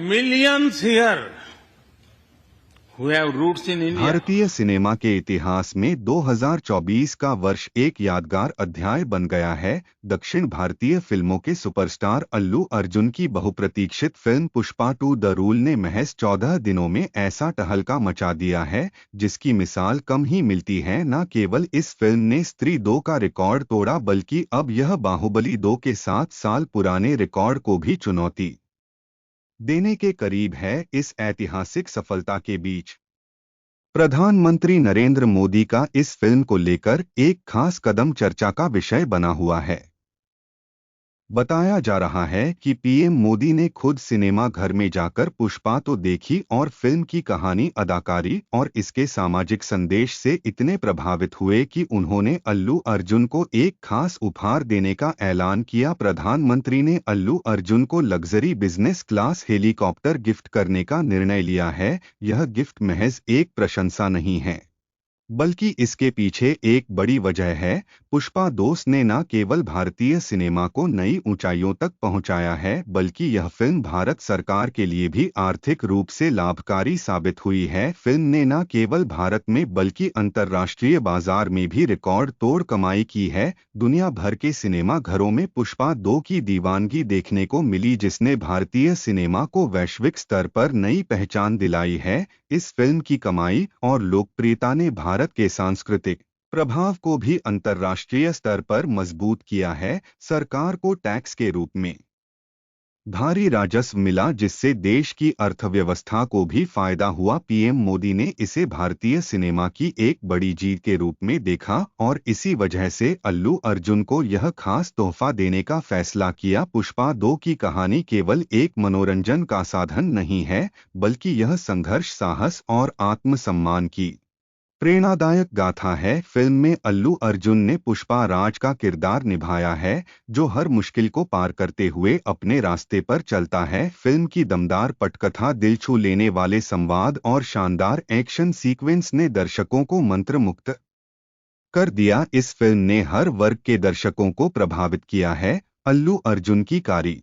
millions here who have roots in India. भारतीय cinema के इतिहास में 2024 का वर्ष एक यादगार अध्याय बन गया है। दक्षिण भारतीय फिल्मों के सुपरस्टार अल्लू अर्जुन की बहुप्रतीक्षित फिल्म पुष्पा 2 द रूल ने महज 14 दिनों में ऐसा तहलका मचा दिया है जिसकी मिसाल कम ही मिलती है। न केवल इस फिल्म ने स्त्री 2 का रिकॉर्ड तोड़ा बल्कि अब यह बाहुबली 2 के 7 साल पुराने रिकॉर्ड को भी चुनौती देने के करीब है। इस ऐतिहासिक सफलता के बीच प्रधानमंत्री नरेंद्र मोदी का इस फिल्म को लेकर एक खास कदम चर्चा का विषय बना हुआ है। बताया जा रहा है कि पीएम मोदी ने खुद सिनेमा घर में जाकर पुष्पा तो देखी और फिल्म की कहानी, अदाकारी और इसके सामाजिक संदेश से इतने प्रभावित हुए कि उन्होंने अल्लू अर्जुन को एक खास उपहार देने का ऐलान किया। प्रधानमंत्री ने अल्लू अर्जुन को luxury business class helicopter gift करने का निर्णय लिया है। यह गिफ्ट महज एक प्रशंसा नहीं है बल्कि इसके पीछे एक बड़ी वजह है। पुष्पा 2 ने न केवल भारतीय सिनेमा को नई ऊंचाइयों तक पहुंचाया है बल्कि यह फिल्म भारत सरकार के लिए भी आर्थिक रूप से लाभकारी साबित हुई है। फिल्म ने न केवल भारत में बल्कि अंतर्राष्ट्रीय बाजार में भी रिकॉर्ड तोड़ कमाई की है। दुनिया भर के सिनेमा घरों में पुष्पा 2 की दीवानगी देखने को मिली जिसने भारतीय सिनेमा को वैश्विक स्तर पर नई पहचान दिलाई है। इस फिल्म की कमाई और लोकप्रियता ने भारत के सांस्कृतिक प्रभाव को भी अंतर्राष्ट्रीय स्तर पर मजबूत किया है। सरकार को टैक्स के रूप में भारी राजस्व मिला जिससे देश की अर्थव्यवस्था को भी फायदा हुआ। पीएम मोदी ने इसे भारतीय सिनेमा की एक बड़ी जीत के रूप में देखा और इसी वजह से अल्लू अर्जुन को यह खास तोहफा देने का फैसला किया। पुष्पा 2 की कहानी केवल एक मनोरंजन का साधन नहीं है बल्कि यह संघर्ष, साहस और आत्मसम्मान की प्रेरणादायक गाथा है। फिल्म में अल्लू अर्जुन ने पुष्पा राज का किरदार निभाया है जो हर मुश्किल को पार करते हुए अपने रास्ते पर चलता है। फिल्म की दमदार पटकथा, दिल छू लेने वाले संवाद और शानदार एक्शन सीक्वेंस ने दर्शकों को मंत्रमुग्ध कर दिया। इस फिल्म ने हर वर्ग के दर्शकों को प्रभावित किया है। अल्लू अर्जुन की कारी,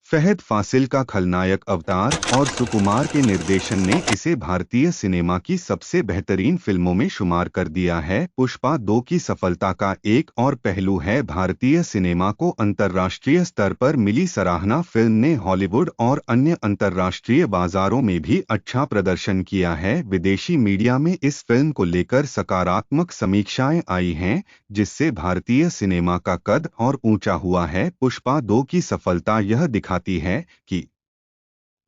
फहद फासिल का खलनायक अवतार और सुकुमार के निर्देशन ने इसे भारतीय सिनेमा की सबसे बेहतरीन फिल्मों में शुमार कर दिया है। पुष्पा 2 की सफलता का एक और पहलू है भारतीय सिनेमा को अंतर्राष्ट्रीय स्तर पर मिली सराहना। फिल्म ने हॉलीवुड और अन्य अंतर्राष्ट्रीय बाजारों में भी अच्छा प्रदर्शन किया है। विदेशी मीडिया में इस फिल्म को लेकर सकारात्मक समीक्षाएं आई हैं जिससे भारतीय सिनेमा का कद और ऊंचा हुआ है। पुष्पा 2 की सफलता यह दिखाती है कि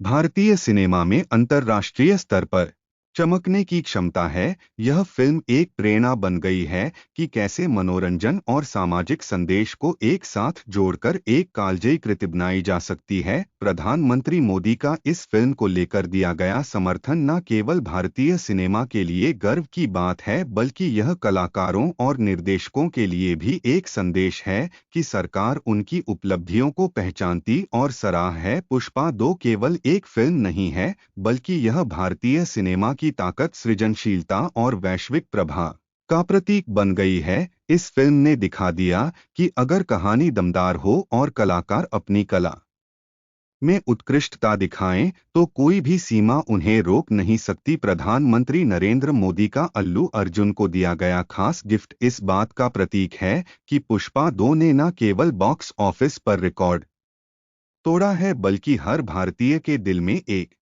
भारतीय सिनेमा में अंतर्राष्ट्रीय स्तर पर चमकने की क्षमता है। यह फिल्म एक प्रेरणा बन गई है कि कैसे मनोरंजन और सामाजिक संदेश को एक साथ जोड़कर एक कालजयी कृति बनाई जा सकती है। प्रधानमंत्री मोदी का इस फिल्म को लेकर दिया गया समर्थन न केवल भारतीय सिनेमा के लिए गर्व की बात है बल्कि यह कलाकारों और निर्देशकों के लिए भी एक संदेश है कि सरकार उनकी उपलब्धियों को पहचानती और सराह है। पुष्पा 2 केवल एक फिल्म नहीं है बल्कि यह भारतीय सिनेमा की ताकत, सृजनशीलता और वैश्विक प्रभाव का प्रतीक बन गई है। इस फिल्म ने दिखा दिया कि अगर कहानी दमदार हो और कलाकार अपनी कला में उत्कृष्टता दिखाएं तो कोई भी सीमा उन्हें रोक नहीं सकती। प्रधानमंत्री नरेंद्र मोदी का अल्लू अर्जुन को दिया गया खास गिफ्ट इस बात का प्रतीक है कि पुष्पा 2 ने न केवल बॉक्स ऑफिस पर रिकॉर्ड तोड़ा है बल्कि हर भारतीय के दिल में एक